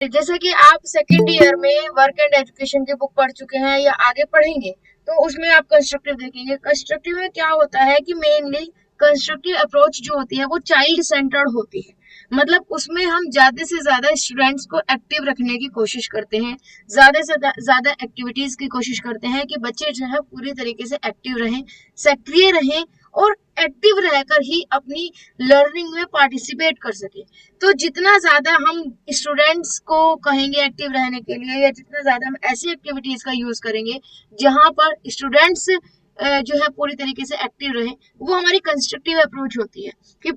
जैसे कि आप सेकेंड ईयर में वर्क एंड एजुकेशन की बुक पढ़ चुके हैं या आगे पढ़ेंगे, तो उसमें आप कंस्ट्रक्टिव देखेंगे। कंस्ट्रक्टिव में क्या होता है कि मेनली कंस्ट्रक्टिव अप्रोच जो होती है वो चाइल्ड सेंटर्ड होती है। मतलब उसमें हम ज्यादा से ज्यादा स्टूडेंट्स को एक्टिव रखने की कोशिश करते हैं, ज्यादा से ज्यादा एक्टिविटीज की कोशिश करते हैं कि बच्चे जो है पूरी तरीके से एक्टिव रहें, सक्रिय रहें और एक्टिव रहकर ही अपनी लर्निंग में पार्टिसिपेट कर सके। तो जितना ज्यादा हम स्टूडेंट्स को कहेंगे एक्टिव रहने के लिए, या जितना ज्यादा हम ऐसी एक्टिविटीज का यूज करेंगे जहां पर स्टूडेंट्स जो है पूरी तरीके से एक्टिव रहे, वो हमारी कंस्ट्रक्टिव अप्रोच होती है कि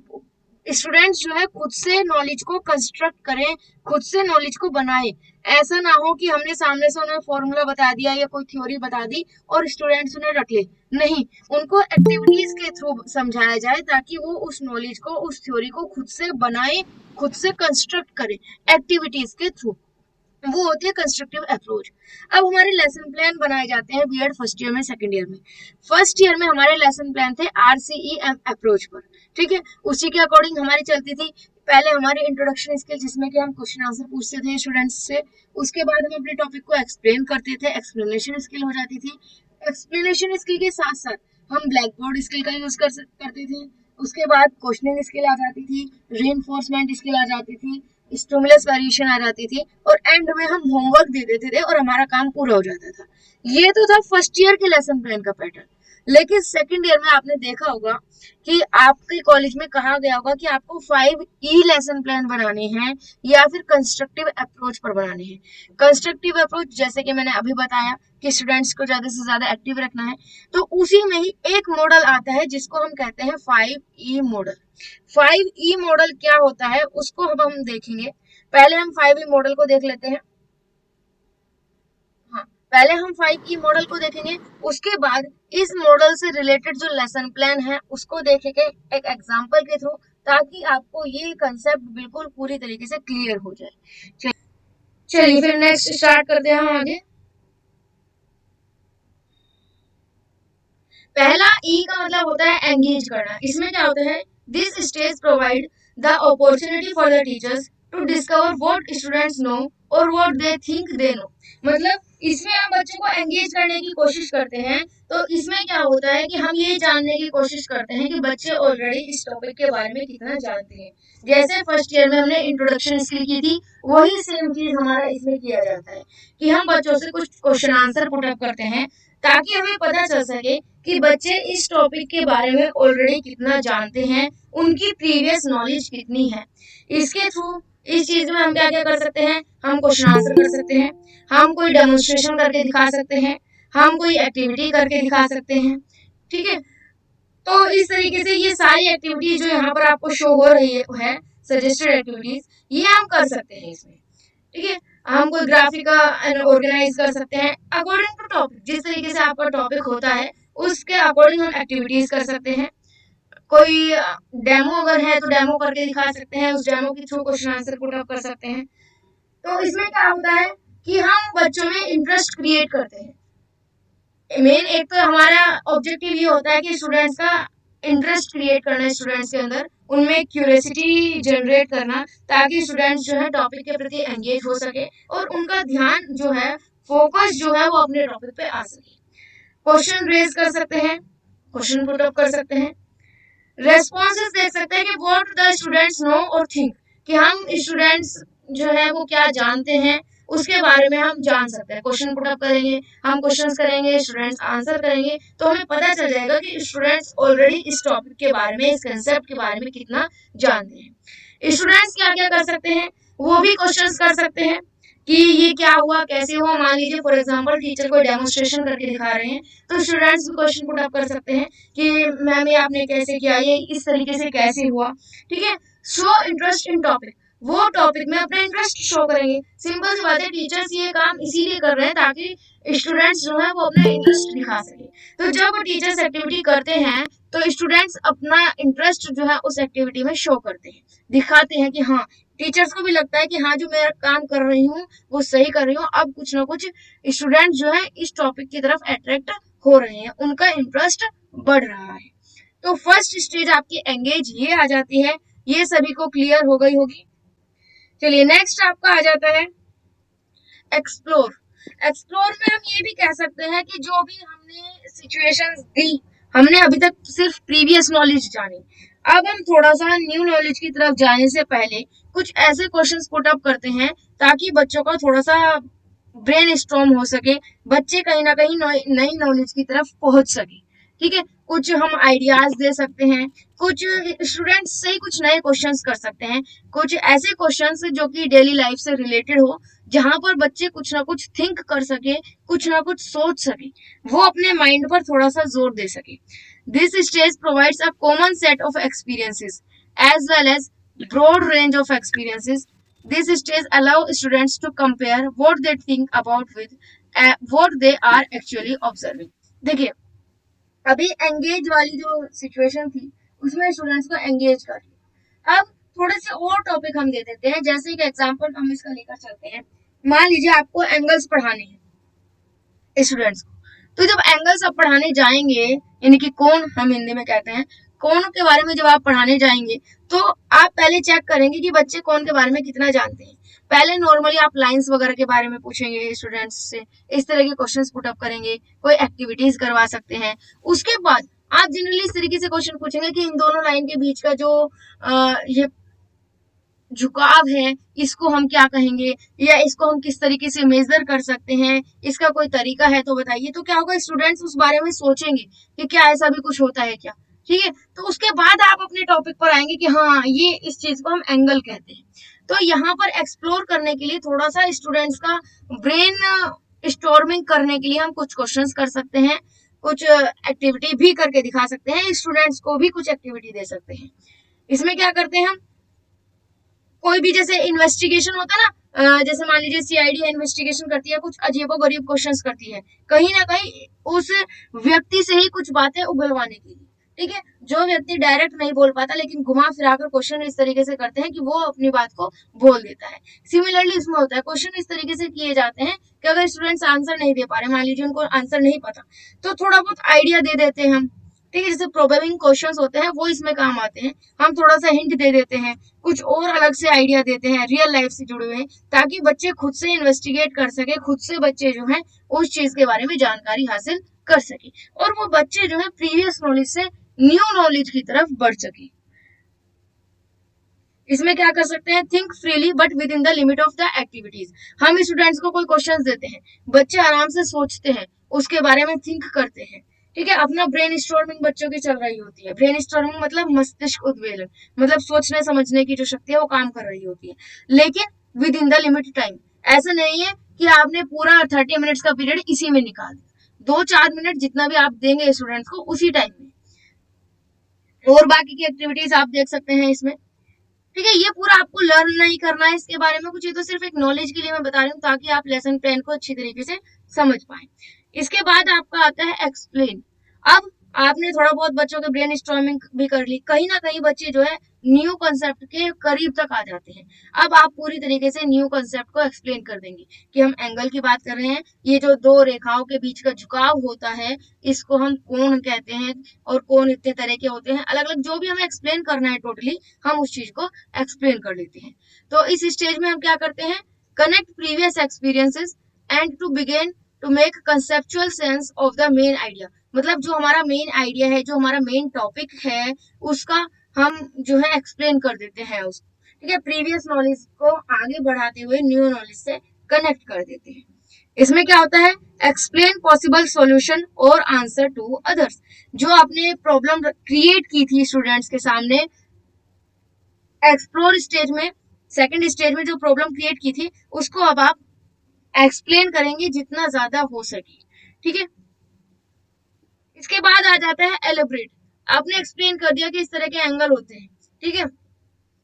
स्टूडेंट्स जो है खुद से नॉलेज को कंस्ट्रक्ट करें, खुद से नॉलेज को बनाए। ऐसा ना हो कि हमने सामने से उन्हें फॉर्मूला बता दिया या कोई थ्योरी बता दी और स्टूडेंट्स उन्हें रट ले। नहीं, उनको एक्टिविटीज के थ्रू समझाया जाए ताकि वो उस नॉलेज को, उस थ्योरी को खुद से बनाए, खुद से कंस्ट्रक्ट करे एक्टिविटीज के थ्रू। वो होती है कंस्ट्रक्टिव अप्रोच। अब हमारे लेसन प्लान बनाए जाते हैं बीएड फर्स्ट ईयर में, सेकंड ईयर में। फर्स्ट ईयर में हमारे लेसन प्लान थे आरसीईएम अप्रोच पर, ठीक है। उसी के अकॉर्डिंग हमारी चलती थी। पहले हमारी इंट्रोडक्शन स्किल, जिसमें कि हम क्वेश्चन आंसर पूछते थे स्टूडेंट्स से। उसके बाद हम अपने टॉपिक को एक्सप्लेन करते थे, एक्सप्लेनेशन स्किल हो जाती थी। एक्सप्लेनेशन स्किल के साथ साथ हम ब्लैक बोर्ड स्किल का यूज करते थे। उसके बाद क्वेश्चनिंग स्किल आ जाती थी, रीइंफोर्समेंट स्किल आ जाती थी, स्टिमुलस वेरिएशन आ जाती थी, और एंड में हम होमवर्क दे देते थे और हमारा काम पूरा हो जाता था। ये तो था फर्स्ट ईयर के लेसन प्लान का पैटर्न। लेकिन सेकंड ईयर में आपने देखा होगा कि आपके कॉलेज में कहा गया होगा कि आपको 5E लेसन प्लान बनाने हैं या फिर कंस्ट्रक्टिव अप्रोच पर बनाने हैं। कंस्ट्रक्टिव अप्रोच, जैसे कि मैंने अभी बताया कि स्टूडेंट्स को ज्यादा से ज्यादा एक्टिव रखना है, तो उसी में ही एक मॉडल आता है जिसको हम कहते हैं 5E मॉडल। 5E मॉडल क्या होता है उसको अब हम देखेंगे। पहले हम 5E मॉडल को देख लेते हैं। हाँ, पहले हम 5E मॉडल को देखेंगे, उसके बाद इस मॉडल से रिलेटेड जो लेसन प्लान है उसको देखेंगे एक एग्जांपल के थ्रू, ताकि आपको ये कंसेप्ट बिल्कुल पूरी तरीके से क्लियर हो जाए। चलिए फिर नेक्स्ट स्टार्ट करते हैं हम आगे। पहला ई का मतलब होता है एंगेज करना। इसमें क्या होता है, this stage provide the opportunity for the teachers to discover what students know or what they think they know. मतलब इसमें हम बच्चों को एंगेज करने की कोशिश करते हैं। तो इसमें क्या होता है कि हम ये जानने की कोशिश करते हैं कि बच्चे ऑलरेडी इस टॉपिक के बारे में कितना जानते हैं। जैसे फर्स्ट ईयर में हमने इंट्रोडक्शन स्किल की थी, वही सेम चीज हमारा इसमें किया जाता है कि हम बच्चों से कुछ क्वेश्चन आंसर पुटअप करते हैं, ताकि हमें पता चल सके कि बच्चे इस टॉपिक के बारे में ऑलरेडी कितना जानते हैं, उनकी प्रीवियस नॉलेज कितनी है। इसके थ्रू इस चीज में हम क्या क्या कर सकते हैं, हम क्वेश्चन आंसर कर सकते हैं, हम कोई डेमोन्स्ट्रेशन करके दिखा सकते हैं, हम कोई एक्टिविटी करके दिखा सकते हैं, ठीक है। तो इस तरीके से ये सारी एक्टिविटीज जो यहाँ पर आपको शो हो रही है सजेस्टेड एक्टिविटीज, ये हम कर सकते हैं इसमें, ठीक है। हम कोई ग्राफिक ऑर्गेनाइज कर सकते हैं अकॉर्डिंग टू टॉपिक। जिस तरीके से आपका टॉपिक होता है उसके अकॉर्डिंग हम एक्टिविटीज कर सकते हैं। कोई डेमो अगर है तो डेमो करके दिखा सकते हैं, उस डेमो के through question answer put up कर सकते हैं। तो इसमें क्या होता है कि हम बच्चों में इंटरेस्ट क्रिएट करते हैं। मेन एक तो हमारा ऑब्जेक्टिव ये होता है कि स्टूडेंट्स का इंटरेस्ट क्रिएट करना है, स्टूडेंट्स के अंदर उनमें क्यूरियोसिटी जनरेट करना, ताकि स्टूडेंट्स जो है टॉपिक के प्रति एंगेज हो सके और उनका ध्यान जो है, फोकस जो है वो अपने टॉपिक पे आ सके। क्वेश्चन रेज कर सकते हैं, क्वेश्चन पुट अप कर सकते हैं, रेस्पॉन्सेस देख सकते हैं कि व्हाट द स्टूडेंट्स नो और थिंक, कि हम स्टूडेंट्स जो है वो क्या जानते हैं उसके बारे में हम जान सकते हैं। क्वेश्चन पुट अप करेंगे, हम क्वेश्चंस करेंगे, स्टूडेंट्स आंसर करेंगे, तो हमें पता चल जाएगा कि स्टूडेंट्स ऑलरेडी इस टॉपिक के बारे में, इस कंसेप्ट के बारे में कितना जानते हैं। स्टूडेंट्स क्या क्या कर सकते हैं, वो भी क्वेश्चंस कर सकते हैं कि ये क्या हुआ, कैसे हुआ। मान लीजिए फॉर एग्जांपल टीचर कोई डेमोन्स्ट्रेशन करके दिखा रहे हैं, तो स्टूडेंट्स भी क्वेश्चन पुट अप कर सकते हैं कि मैम ये आपने कैसे किया, ये इस तरीके से कैसे हुआ, ठीक है। शो इंटरेस्ट इन टॉपिक, वो टॉपिक में अपना इंटरेस्ट शो करेंगे। सिंपल सी बात है, टीचर्स ये काम इसीलिए कर रहे हैं ताकि स्टूडेंट्स जो है वो अपना इंटरेस्ट दिखा सके। तो जब टीचर्स एक्टिविटी करते हैं तो स्टूडेंट्स अपना इंटरेस्ट जो है उस एक्टिविटी में शो करते हैं, दिखाते हैं कि हाँ, टीचर्स को भी लगता है कि हाँ जो मैं काम कर रही हूँ वो सही कर रही हूँ। अब कुछ ना कुछ स्टूडेंट जो है इस टॉपिक की तरफ अट्रैक्ट हो रहे हैं, उनका इंटरेस्ट बढ़ रहा है। तो फर्स्ट स्टेज आपकी एंगेज ये आ जाती है, ये सभी को क्लियर हो गई होगी। चलिए नेक्स्ट आपका आ जाता है एक्सप्लोर। एक्सप्लोर में हम ये भी कह सकते हैं कि जो भी हमने सिचुएशंस दी, हमने अभी तक सिर्फ प्रीवियस नॉलेज जानी, अब हम थोड़ा सा न्यू नॉलेज की तरफ जाने से पहले कुछ ऐसे क्वेश्चंस पुट अप करते हैं ताकि बच्चों का थोड़ा सा ब्रेन स्टॉर्म हो सके, बच्चे कहीं ना कहीं नई नॉलेज की तरफ पहुंच सके। ठीक है, कुछ हम आइडियाज दे सकते हैं, कुछ स्टूडेंट्स से ही कुछ नए क्वेश्चंस कर सकते हैं, कुछ ऐसे क्वेश्चंस जो कि डेली लाइफ से रिलेटेड हो, जहां पर बच्चे कुछ ना कुछ थिंक कर सके, कुछ ना कुछ सोच सके, वो अपने माइंड पर थोड़ा सा जोर दे सके। This stage provides a common set of experiences as well as broad range of experiences. This stage allow students to compare what they think about with what they are actually observing. देखिए, अभी engage वाली जो situation थी उसमें students को engage कर लिया। अब थोड़े से और टॉपिक हम दे देते हैं, जैसे कि एग्जांपल हम इसका लेकर चलते हैं। मान लीजिए आपको एंगल्स पढ़ाने हैं स्टूडेंट्स को, तो जब एंगल्स आप पढ़ाने जाएंगे, यानी कि कोण हम हिंदी में कहते हैं, कोण के बारे में जब आप पढ़ाने जाएंगे तो आप पहले चेक करेंगे कि बच्चे कोण के बारे में कितना जानते हैं। पहले नॉर्मली आप लाइंस वगैरह के बारे में पूछेंगे स्टूडेंट्स से, इस तरह के क्वेश्चंस पुट अप करेंगे, कोई एक्टिविटीज करवा सकते हैं। उसके बाद आप जनरली इस तरीके से क्वेश्चन पूछेंगे कि इन दोनों लाइन के बीच का जो ये झुकाव है इसको हम क्या कहेंगे, या इसको हम किस तरीके से मेजर कर सकते हैं, इसका कोई तरीका है तो बताइए। तो क्या होगा, स्टूडेंट्स उस बारे में सोचेंगे कि क्या ऐसा भी कुछ होता है क्या। ठीक है, तो उसके बाद आप अपने टॉपिक पर आएंगे कि हाँ ये इस चीज को हम एंगल कहते हैं। तो यहाँ पर एक्सप्लोर करने के लिए थोड़ा सा स्टूडेंट्स का ब्रेन स्टॉर्मिंग करने के लिए हम कुछ क्वेश्चंस कर सकते हैं, कुछ एक्टिविटी भी करके दिखा सकते हैं, स्टूडेंट्स को भी कुछ एक्टिविटी दे सकते हैं। इसमें क्या करते हैं हम, कोई भी जैसे इन्वेस्टिगेशन होता है ना, जैसे मान लीजिए सीआईडी इन्वेस्टिगेशन करती है, कुछ अजीबोगरीब क्वेश्चंस करती है, कहीं ना कहीं उस व्यक्ति से ही कुछ बातें उगलवाने के लिए। ठीक है, जो व्यक्ति डायरेक्ट नहीं बोल पाता लेकिन घुमा फिराकर क्वेश्चन इस तरीके से करते हैं कि वो अपनी बात को बोल देता है। सिमिलरली इसमें होता है, क्वेश्चन इस तरीके से किए जाते हैं कि अगर स्टूडेंट्स आंसर नहीं दे पा रहे, मान लीजिए उनको आंसर नहीं पता, तो थोड़ा बहुत आइडिया दे देते हैं हम। ठीक है, जैसे प्रोबेबिंग क्वेश्चंस होते हैं वो इसमें काम आते हैं, हम थोड़ा सा हिंट दे देते हैं, कुछ और अलग से आइडिया देते हैं रियल लाइफ से जुड़े हुए, ताकि बच्चे खुद से इन्वेस्टिगेट कर सके, खुद से बच्चे जो है उस चीज के बारे में जानकारी हासिल कर सके, और वो बच्चे जो है प्रीवियस नॉलेज से न्यू नॉलेज की तरफ बढ़ सके। इसमें क्या कर सकते हैं, think freely but with in the limit of the activities. हम स्टूडेंट्स को कोई क्वेश्चंस देते हैं, बच्चे आराम से सोचते हैं, उसके बारे में थिंक करते हैं। ठीक है, अपना ब्रेन स्टॉर्मिंग बच्चों की चल रही होती है। ब्रेन स्टॉर्मिंग मतलब मस्तिष्क उद्वेलन, मतलब सोचने समझने की जो शक्ति है वो काम कर रही होती है, लेकिन with in the limit time. ऐसा नहीं है कि आपने पूरा 30 मिनट्स का पीरियड इसी में निकाल दिया, 2-4 मिनट जितना भी आप देंगे स्टूडेंट्स को उसी टाइम में, और बाकी की एक्टिविटीज आप देख सकते हैं इसमें। ठीक है, ये पूरा आपको लर्न नहीं करना है इसके बारे में कुछ, ये तो सिर्फ एक नॉलेज के लिए मैं बता रही हूँ ताकि आप लेसन प्लान को अच्छी तरीके से समझ पाए। इसके बाद आपका आता है एक्सप्लेन। अब आपने थोड़ा बहुत बच्चों के ब्रेन स्टॉर्मिंग भी कर ली, कहीं ना कहीं बच्चे जो है न्यू कंसेप्ट के करीब तक आ जाते हैं। अब आप पूरी तरीके से न्यू कंसेप्ट को एक्सप्लेन कर देंगे कि हम एंगल की बात कर रहे हैं, ये जो दो रेखाओं के बीच का झुकाव होता है इसको हम कोण कहते हैं, और कोण इतने तरह के होते हैं अलग अलग, जो भी हमें एक्सप्लेन करना है टोटली हम उस चीज को एक्सप्लेन कर लेते हैं। तो इस स्टेज में हम क्या करते हैं, connect previous experiences and to begin to make conceptual sense of the main idea. मतलब जो हमारा मेन आइडिया है, जो हमारा मेन टॉपिक है, उसका हम जो है एक्सप्लेन कर देते हैं उसको। ठीक है, प्रीवियस नॉलेज को आगे बढ़ाते हुए न्यू नॉलेज से कनेक्ट कर देते हैं। इसमें क्या होता है, एक्सप्लेन पॉसिबल सॉल्यूशन और आंसर टू अदर्स। जो आपने प्रॉब्लम क्रिएट की थी स्टूडेंट्स के सामने एक्सप्लोर स्टेज में, सेकंड स्टेज में जो प्रॉब्लम क्रिएट की थी उसको अब आप एक्सप्लेन करेंगे जितना ज्यादा हो सके। ठीक है, इसके बाद आ जाता है एलिब्रेट। आपने एक्सप्लेन कर दिया कि इस तरह के एंगल होते हैं, ठीक है,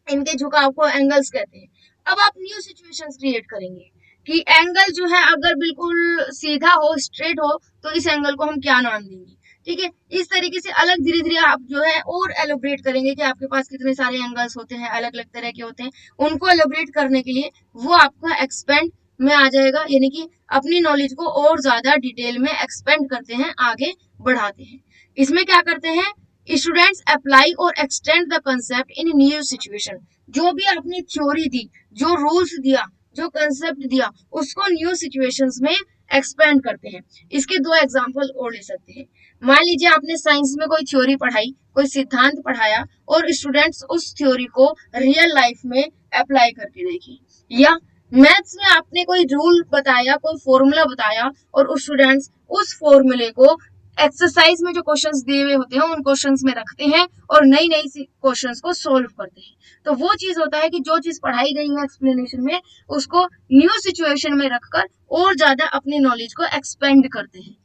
इनके झुकाव को एंगल्स कहते हैं। अब आप न्यू सिचुएशंस क्रिएट करेंगे कि एंगल जो है अगर बिल्कुल सीधा हो, स्ट्रेट हो, तो इस एंगल को हम क्या नाम देंगे। ठीक है, इस तरीके से अलग धीरे धीरे आप जो है और एलोब्रेट करेंगे कि आपके पास कितने सारे एंगल्स होते हैं, अलग अलग तरह के होते हैं। उनको एलोब्रेट करने के लिए वो आपका एक्सपेंड में आ जाएगा, यानी कि अपनी नॉलेज को और ज्यादा डिटेल में एक्सपेंड करते हैं, आगे बढ़ाते हैं। इसमें क्या करते हैं, स्टूडेंट्स अप्लाई और extend the concept in new situation. जो भी आपने थ्योरी दी, जो रूल्स दिया, जो कंसेप्ट दिया, उसको न्यू सिचुएशंस में एक्सपेंड करते हैं। इसके दो एग्जांपल और ले सकते हैं। मान लीजिए आपने साइंस में कोई थ्योरी पढ़ाई, कोई सिद्धांत पढ़ाया और स्टूडेंट्स उस थ्योरी को रियल लाइफ में अप्लाई करके देखी, या मैथ्स में आपने कोई रूल बताया, कोई फॉर्मूला बताया और उस स्टूडेंट्स उस फॉर्मूले को एक्सरसाइज में जो क्वेश्चंस दिए हुए होते हैं उन क्वेश्चंस में रखते हैं और नई नई क्वेश्चंस को सोल्व करते हैं। तो वो चीज होता है कि जो चीज पढ़ाई गई है एक्सप्लेनेशन में, उसको न्यू सिचुएशन में रखकर और ज्यादा अपनी नॉलेज को एक्सपेंड करते हैं।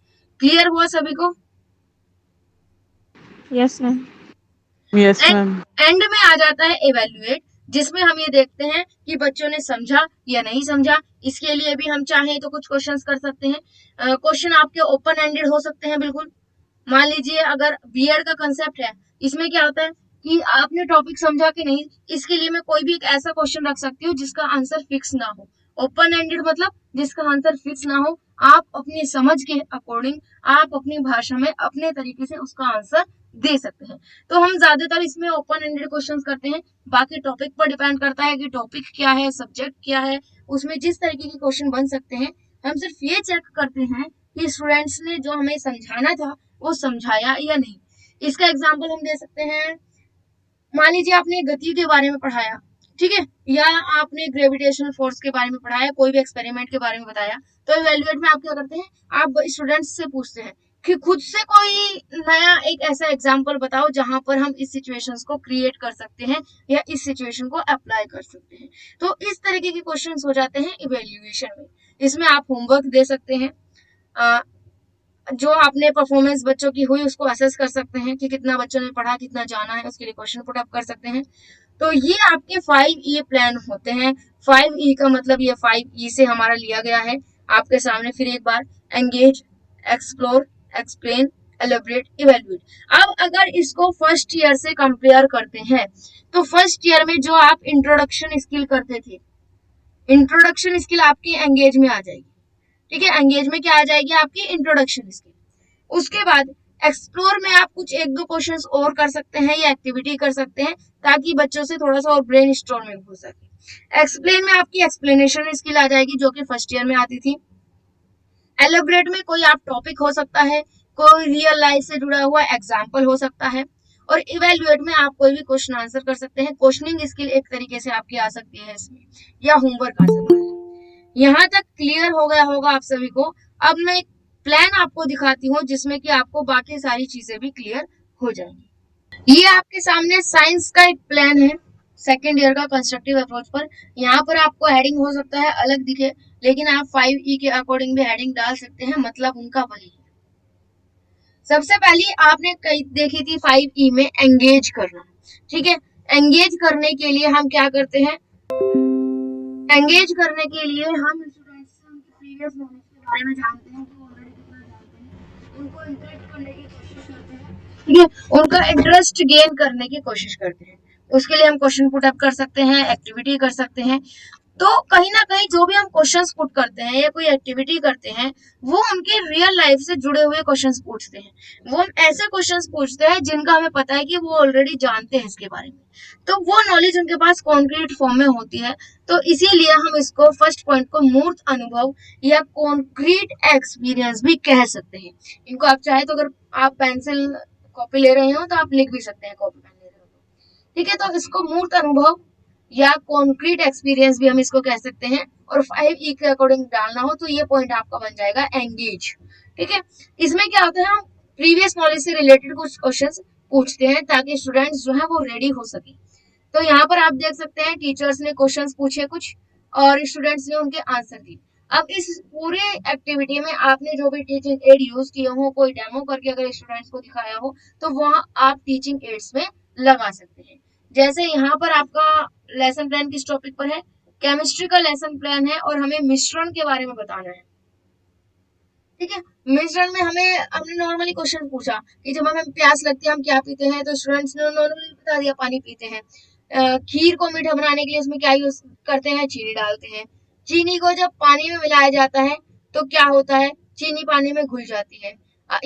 क्लियर हुआ सभी को? Yes ma'am. Yes ma'am. And में आ जाता है इवेल्युएट, जिसमें हम ये देखते हैं कि बच्चों ने समझा या नहीं समझा। इसके लिए भी हम चाहें तो कुछ क्वेश्चंस कर सकते हैं। क्वेश्चन आपके ओपन एंडेड हो सकते हैं बिल्कुल। मान लीजिए अगर बीएड का कंसेप्ट है, इसमें क्या होता है कि आपने टॉपिक समझा कि नहीं, इसके लिए मैं कोई भी एक ऐसा क्वेश्चन रख सकती हूँ जिसका आंसर फिक्स ना हो। ओपन एंडेड मतलब जिसका आंसर फिक्स ना हो, आप अपनी समझ के अकॉर्डिंग, आप अपनी भाषा में अपने तरीके से उसका आंसर दे सकते हैं। तो हम ज्यादातर इसमें ओपन एंडेड क्वेश्चंस करते हैं। बाकी टॉपिक पर डिपेंड करता है कि टॉपिक क्या है, सब्जेक्ट क्या है, उसमें जिस तरीके के क्वेश्चन बन सकते हैं। हम सिर्फ ये चेक करते हैं कि स्टूडेंट्स ने जो हमें समझाना था वो समझाया या नहीं। इसका एग्जाम्पल हम दे सकते हैं। मान लीजिए आपने गति के बारे में पढ़ाया, ठीक है, या आपने ग्रेविटेशनल फोर्स के बारे में पढ़ाया, कोई भी एक्सपेरिमेंट के बारे में बताया, तो इवैल्यूएट में आप क्या करते हैं, आप स्टूडेंट्स से पूछते हैं कि खुद से कोई नया एक ऐसा एग्जाम्पल बताओ जहां पर हम इस सिचुएशंस को क्रिएट कर सकते हैं या इस सिचुएशन को अप्लाई कर सकते हैं। तो इस तरीके के क्वेश्चंस हो जाते हैं इवैल्यूएशन में। इसमें आप होमवर्क दे सकते हैं, जो आपने परफॉर्मेंस बच्चों की हुई उसको असेस कर सकते हैं कि कितना बच्चों ने पढ़ा, कितना जाना है, उसके लिए क्वेश्चन पुट अप कर सकते हैं। तो ये आपके 5E प्लान होते हैं। 5E का मतलब ये 5E से हमारा लिया गया है। आपके सामने फिर एक बार engage, explore, explain, elaborate, evaluate. अब अगर इसको फर्स्ट ईयर से कंपेयर करते हैं तो फर्स्ट ईयर में जो आप इंट्रोडक्शन स्किल करते थे, इंट्रोडक्शन स्किल आपकी एंगेज में आ जाएगी, ठीक है। एंगेज में क्या आ जाएगी, आपकी इंट्रोडक्शन स्किल। उसके बाद एक्सप्लोर में आप कुछ एक दो क्वेश्चंस और कर सकते हैं या एक्टिविटी कर सकते हैं ताकि बच्चों से थोड़ा सा और ब्रेन स्टॉर्मिंग हो सके। एक्सप्लेन में आपकी एक्सप्लेनेशन स्किल आ जाएगी जो कि फर्स्ट ईयर में आती थी। एलिब्रेट में कोई आप टॉपिक हो सकता है, कोई रियल लाइफ से जुड़ा हुआ एग्जाम्पल हो सकता है। और इवेल्युएट में आप कोई भी क्वेश्चन आंसर कर सकते हैं। क्वेश्चनिंग स्किल एक तरीके से आपकी आ सकती है इसमें, या होमवर्क आ सकता है। यहाँ तक क्लियर हो गया होगा आप सभी को। अब मैं एक प्लान आपको दिखाती हूँ जिसमें कि आपको बाकी सारी चीजें भी क्लियर हो जाएंगी। ये आपके सामने साइंस का एक प्लान है सेकेंड ईयर का कंस्ट्रक्टिव अप्रोच पर। यहाँ पर आपको हेडिंग हो सकता है अलग दिखे, लेकिन आप 5E के अकॉर्डिंग भी हेडिंग डाल सकते हैं, मतलब उनका वही है। सबसे पहले आपने देखी थी 5E में एंगेज करना, ठीक है। एंगेज करने के लिए हम क्या करते हैं, एंगेज करने के लिए हम स्टूडेंट्स से उनके प्रीवियस नॉलेज के बारे में जानते हैं कि वो ऑलरेडी कितना जानते हैं, उनको इंटरेस्ट करने की कोशिश करते हैं, ठीक है, उनका इंटरेस्ट गेन करने की कोशिश करते हैं। उसके लिए हम क्वेश्चन पुट अप कर सकते हैं, एक्टिविटी कर सकते हैं। तो कहीं ना कहीं जो भी हम क्वेश्चंस पुट करते हैं या कोई एक्टिविटी करते हैं, वो उनके रियल लाइफ से जुड़े हुए क्वेश्चंस पूछते हैं। वो ऐसे क्वेश्चंस पूछते हैं जिनका हमें पता है कि वो ऑलरेडी जानते हैं इसके बारे में, तो वो नॉलेज उनके पास कॉन्क्रीट फॉर्म में होती है। तो इसीलिए हम इसको फर्स्ट पॉइंट को मूर्त अनुभव या कॉन्क्रीट एक्सपीरियंस भी कह सकते हैं। इनको आप चाहे तो, अगर आप पेंसिल कॉपी ले रहे हो तो आप लिख भी सकते हैं कॉपी पेन ले रहे हो तो, ठीक है। तो इसको मूर्त अनुभव या कॉन्क्रीट एक्सपीरियंस भी हम इसको कह सकते हैं। और 5E के अकॉर्डिंग डालना हो तो ये पॉइंट आपका बन जाएगा एंगेज, ठीक है। इसमें क्या होता है, हम प्रीवियस नॉलेज से रिलेटेड कुछ क्वेश्चंस पूछते हैं ताकि स्टूडेंट्स जो है वो रेडी हो सके। तो यहाँ पर आप देख सकते हैं टीचर्स ने क्वेश्चंस पूछे कुछ और स्टूडेंट्स ने उनके आंसर दिए। अब इस पूरे एक्टिविटी में आपने जो भी टीचिंग एड यूज किए हो, कोई डेमो करके अगर स्टूडेंट्स को दिखाया हो, तो वहाँ आप टीचिंग एड्स में लगा सकते हैं। जैसे यहाँ पर आपका लेसन प्लान किस टॉपिक पर है, केमिस्ट्री का लेसन प्लान है और हमें मिश्रण के बारे में बताना है, ठीक है। मिश्रण में हमने नॉर्मली क्वेश्चन पूछा कि जब हमें प्यास लगती है हम क्या पीते हैं, तो स्टूडेंट्स ने नॉर्मली बता दिया पानी पीते हैं। खीर को मीठा बनाने के लिए इसमें क्या यूज करते हैं, चीनी डालते हैं। चीनी को जब पानी में मिलाया जाता है तो क्या होता है, चीनी पानी में घुल जाती है।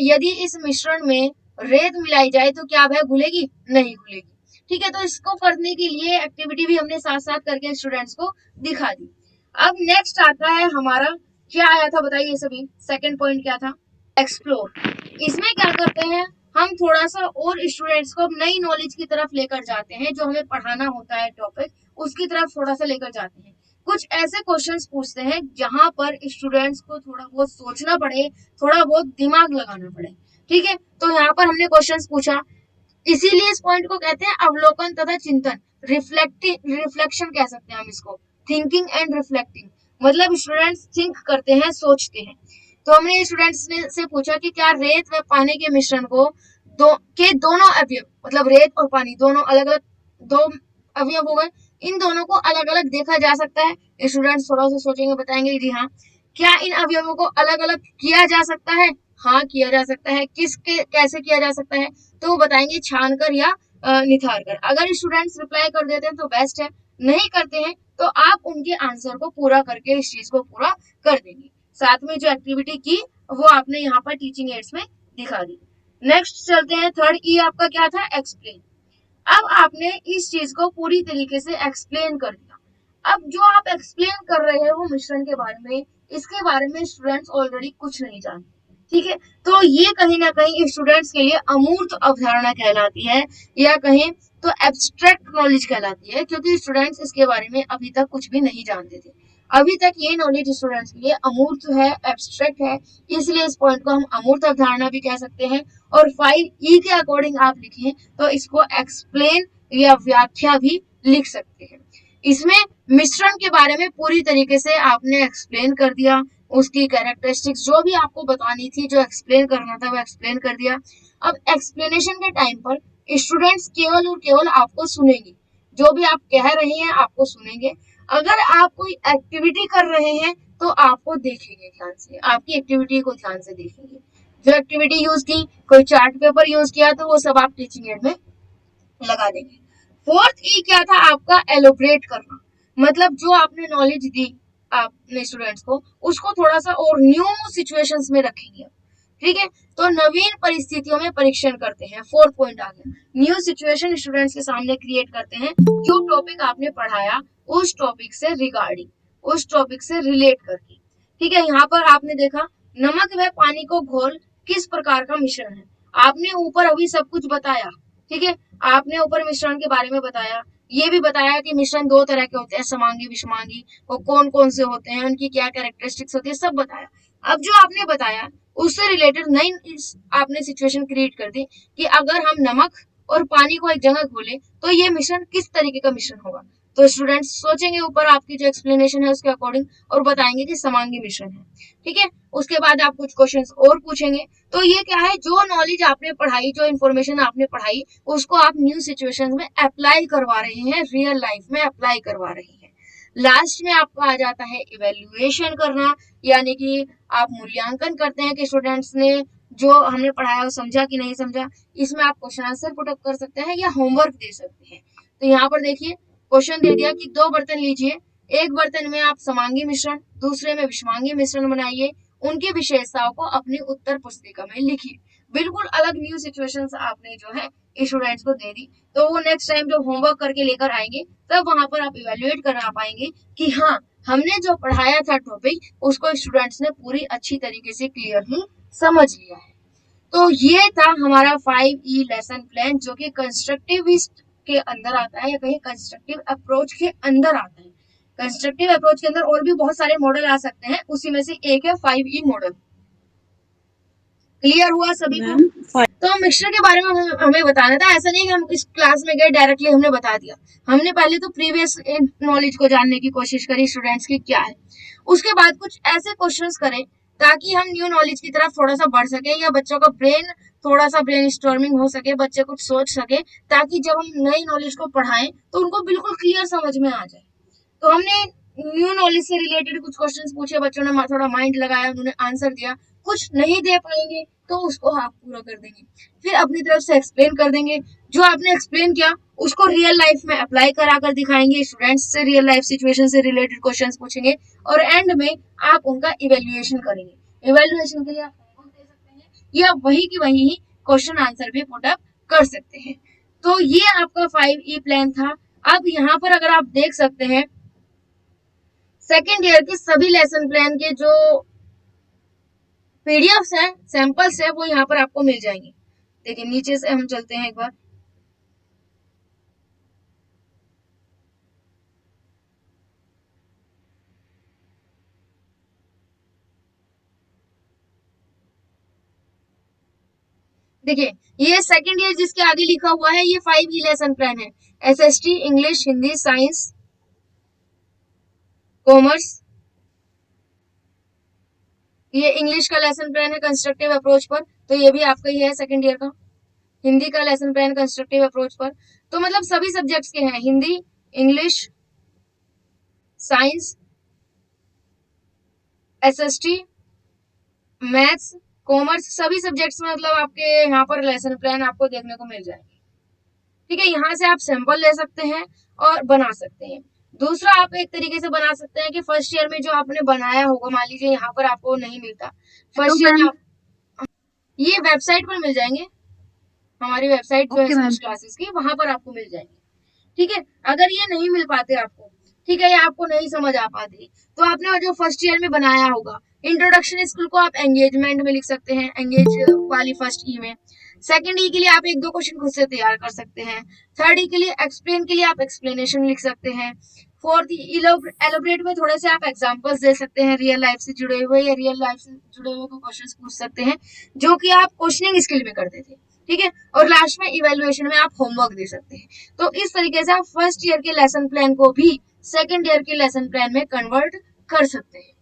यदि इस मिश्रण में रेत मिलाई जाए तो क्या वह घुलेगी? नहीं घुलेगी। ठीक है, तो इसको करने के लिए एक्टिविटी भी हमने साथ साथ करके स्टूडेंट्स को दिखा दी। अब नेक्स्ट आता है हमारा, क्या आया था बताइए सभी, सेकंड पॉइंट क्या था? एक्सप्लोर। इसमें क्या करते हैं हम, थोड़ा सा और स्टूडेंट्स को नई नॉलेज की तरफ लेकर जाते हैं, जो हमें पढ़ाना होता है टॉपिक उसकी तरफ थोड़ा सा लेकर जाते हैं। कुछ ऐसे क्वेश्चंस पूछते हैं जहां पर स्टूडेंट्स को थोड़ा बहुत सोचना पड़े, थोड़ा बहुत दिमाग लगाना पड़े। ठीक है, तो यहाँ पर हमने क्वेश्चंस पूछा, इसीलिए इस पॉइंट को कहते हैं अवलोकन तथा चिंतन, रिफ्लेक्शन कह सकते हैं हम इसको, थिंकिंग एंड रिफ्लेक्टिंग। मतलब स्टूडेंट्स थिंक करते हैं, सोचते हैं। तो हमने स्टूडेंट्स ने से पूछा कि क्या रेत व पानी के मिश्रण को दोनों अवयव, मतलब रेत और पानी दोनों अलग अलग दो अवयव हो गए, इन दोनों को अलग अलग देखा जा सकता है? स्टूडेंट्स थोड़ा सा सोचेंगे, बताएंगे जी हाँ। क्या इन अवयवों को अलग अलग किया जा सकता है? हाँ किया जा सकता है। कैसे किया जा सकता है? तो वो बताएंगे छान कर या निथार कर। अगर स्टूडेंट्स रिप्लाई कर देते हैं तो बेस्ट है, नहीं करते हैं तो आप उनके आंसर को पूरा करके इस चीज को पूरा कर देंगे। साथ में जो एक्टिविटी की वो आपने यहाँ पर टीचिंग एड्स में दिखा दी। नेक्स्ट चलते हैं, थर्ड ई आपका क्या था? एक्सप्लेन। अब आपने इस चीज को पूरी तरीके से एक्सप्लेन कर दिया। अब जो आप एक्सप्लेन कर रहे हैं वो मिश्रण के बारे में, इसके बारे में स्टूडेंट्स ऑलरेडी कुछ नहीं जानते। ठीक है, तो ये कहीं ना कहीं स्टूडेंट्स के लिए अमूर्त अवधारणा कहलाती है, या कहें तो एब्स्ट्रैक्ट नॉलेज कहलाती है, क्योंकि स्टूडेंट्स इसके बारे में अभी तक कुछ भी नहीं जानते थे। अभी तक ये नॉलेज स्टूडेंट्स के लिए अमूर्त है, एब्स्ट्रैक्ट है, इसलिए इस पॉइंट को हम अमूर्त अवधारणा भी कह सकते हैं। और 5E के अकॉर्डिंग आप लिखें तो इसको एक्सप्लेन या व्याख्या भी लिख सकते हैं। इसमें मिश्रण के बारे में पूरी तरीके से आपने एक्सप्लेन कर दिया, उसकी कैरेक्टरिस्टिक्स जो भी आपको बतानी थी, जो एक्सप्लेन करना था वो एक्सप्लेन कर दिया। अब एक्सप्लेनेशन के टाइम पर स्टूडेंट्स केवल और केवल आपको सुनेंगे, जो भी आप कह रहे हैं आपको सुनेंगे। अगर आप कोई एक्टिविटी कर रहे हैं तो आपको देखेंगे ध्यान से, आपकी एक्टिविटी को ध्यान से देखेंगे। जो एक्टिविटी यूज की, कोई चार्ट पेपर यूज किया तो वो सब आप टीचिंग एड में लगा देंगे। फोर्थ ई क्या था आपका? एलोबरेट करना। मतलब जो आपने नॉलेज दी आपने स्टूडेंट्स को, उसको थोड़ा सा और न्यू सिचुएशंस में रखेंगे। ठीक है, तो नवीन परिस्थितियों में परीक्षण करते हैं। फोर्थ पॉइंट आ गया, न्यू सिचुएशन स्टूडेंट्स के सामने क्रिएट करते हैं, जो टॉपिक आपने पढ़ाया उस टॉपिक से रिगार्डिंग, उस टॉपिक से रिलेट करके। ठीक है, यहाँ पर आपने देखा नमक व पानी को घोल किस प्रकार का मिश्रण है। आपने ऊपर अभी सब कुछ बताया। ठीक है, आपने ऊपर मिश्रण के बारे में बताया, ये भी बताया कि मिश्रण दो तरह के होते हैं, समांगी विषमांगी, वो कौन कौन से होते हैं, उनकी क्या कैरेक्टरिस्टिक्स होती है, सब बताया। अब जो आपने बताया उससे रिलेटेड नई आपने सिचुएशन क्रिएट कर दी कि अगर हम नमक और पानी को एक जगह घोले तो ये मिश्रण किस तरीके का मिश्रण होगा। तो स्टूडेंट्स सोचेंगे ऊपर आपकी जो एक्सप्लेनेशन है उसके अकॉर्डिंग और बताएंगे कि समांगी मिश्रण है। ठीक है, उसके बाद आप कुछ क्वेश्चंस और पूछेंगे। तो ये क्या है, जो नॉलेज आपने पढ़ाई, जो इन्फॉर्मेशन आपने पढ़ाई, उसको आप न्यू सिचुएशंस में अप्लाई करवा रहे हैं, रियल लाइफ में अप्लाई करवा रहे हैं। लास्ट में आपका आ जाता है इवेल्युएशन करना, यानी कि आप मूल्यांकन करते हैं कि स्टूडेंट्स ने जो हमने पढ़ाया वो समझा कि नहीं समझा। इसमें आप क्वेश्चन आंसर पुटअप कर सकते हैं या होमवर्क दे सकते हैं। तो यहाँ पर देखिए क्वेश्चन दे दिया कि 2 बर्तन लीजिए, एक बर्तन में आप समांगी मिश्रण, दूसरे में विषमांगी मिश्रण बनाइए, उनकी विशेषताओं को अपनी उत्तर पुस्तिका में लिखिए। बिल्कुल अलग न्यू सिचुएशंस आपने जो है स्टूडेंट्स को दे दी, तो वो नेक्स्ट टाइम जब होमवर्क करके लेकर आएंगे तब वहां पर आप इवेल्युएट करा पाएंगे कि हाँ हमने जो पढ़ाया था टॉपिक उसको स्टूडेंट्स ने पूरी अच्छी तरीके से क्लियरली समझ लिया है। तो ये था हमारा 5E लेसन प्लान, जो कि कंस्ट्रक्टिविस्ट के अंदर आता है, या कहीं कंस्ट्रक्टिव अप्रोच के अंदर आता है। कंस्ट्रक्टिव अप्रोच के अंदर और भी बहुत सारे मॉडल आ सकते हैं, उसी में से एक है 5E मॉडल। क्लियर हुआ सभी को? तो मिक्सचर के बारे में हमें बताना था, ऐसा नहीं कि हम इस क्लास में गए डायरेक्टली हमने बता दिया। हमने पहले तो प्रीवियस नॉलेज को जानने की कोशिश करी स्टूडेंट्स की क्या है, उसके बाद कुछ ऐसे क्वेश्चंस करें ताकि हम न्यू नॉलेज की तरफ थोड़ा सा बढ़ सके, या बच्चों का ब्रेन थोड़ा सा ब्रेन स्टॉर्मिंग हो सके, बच्चे कुछ सोच सके, ताकि जब हम नई नॉलेज को पढ़ाएं तो उनको बिल्कुल क्लियर समझ में आ जाए। तो हमने न्यू नॉलेज से रिलेटेड कुछ क्वेश्चंस पूछे, बच्चों ने थोड़ा माइंड लगाया, उन्होंने आंसर दिया। कुछ नहीं दे पाएंगे तो उसको हाफ पूरा कर देंगे, फिर अपनी तरफ से एक्सप्लेन कर देंगे। जो आपने एक्सप्लेन किया उसको रियल लाइफ में अप्लाई करा कर दिखाएंगे, स्टूडेंट्स से रियल लाइफ सिचुएशन से रिलेटेड क्वेश्चंस पूछेंगे, और एंड में आप उनका इवेल्युएशन करेंगे। इवेल्युएशन के लिए आप होमवर्क दे सकते हैं या वही की वही क्वेश्चन आंसर भी पुट अप कर सकते हैं। तो ये आपका 5E प्लान था। अब यहाँ पर अगर आप देख सकते हैं सेकेंड ईयर के सभी लेसन प्लान के जो पीडीएफ्स हैं, सैंपल्स है, वो यहाँ पर आपको मिल जाएंगे। देखिए नीचे से हम चलते हैं एक बार। देखिए ये सेकेंड ईयर जिसके आगे लिखा हुआ है ये 5E लेसन प्लान है। SST, English, Hindi, science, commerce, ये इंग्लिश का लेसन प्लान है कंस्ट्रक्टिव अप्रोच पर, तो ये भी आपका ही है सेकेंड ईयर का। हिंदी का लेसन प्लान कंस्ट्रक्टिव अप्रोच पर, तो मतलब सभी सब्जेक्ट्स के हैं, Hindi, English, science, SST, maths, commerce, सभी सब्जेक्ट्स में मतलब आपके यहाँ पर लेसन प्लान आपको देखने को मिल जाएंगे। ठीक है, यहाँ से आप सैंपल ले सकते हैं और बना सकते हैं। दूसरा आप एक तरीके से बना सकते हैं कि फर्स्ट ईयर में जो आपने बनाया होगा, मान लीजिए यहाँ पर आपको नहीं मिलता फर्स्ट ईयर में, ये वेबसाइट पर मिल जाएंगे, हमारी वेबसाइट जो है क्लासेस की, वहां पर आपको मिल जाएंगे। ठीक है, अगर ये नहीं मिल पाते आपको, ठीक है, या आपको नहीं समझ आ पाती, तो आपने जो फर्स्ट ईयर में बनाया होगा इंट्रोडक्शन स्किल को आप एंगेजमेंट में लिख सकते हैं, एंगेज वाली फर्स्ट ई में। सेकंड ई के लिए आप एक दो क्वेश्चन खुद से तैयार कर सकते हैं। थर्ड ई के लिए एक्सप्लेन के लिए आप एक्सप्लेनेशन लिख सकते हैं। फोर्थ एलोबरेट में थोड़े से आप एग्जांपल्स दे सकते हैं, रियल लाइफ से जुड़े हुए या रियल लाइफ से जुड़े हुए को क्वेश्चंस पूछ सकते हैं, जो कि आप क्वेश्चनिंग स्किल में करते थे। ठीक है, और लास्ट में इवेल्युएशन में आप होमवर्क दे सकते हैं। तो इस तरीके से आप फर्स्ट ईयर के लेसन प्लान को भी सेकंड ईयर के लेसन प्लान में कन्वर्ट कर सकते हैं।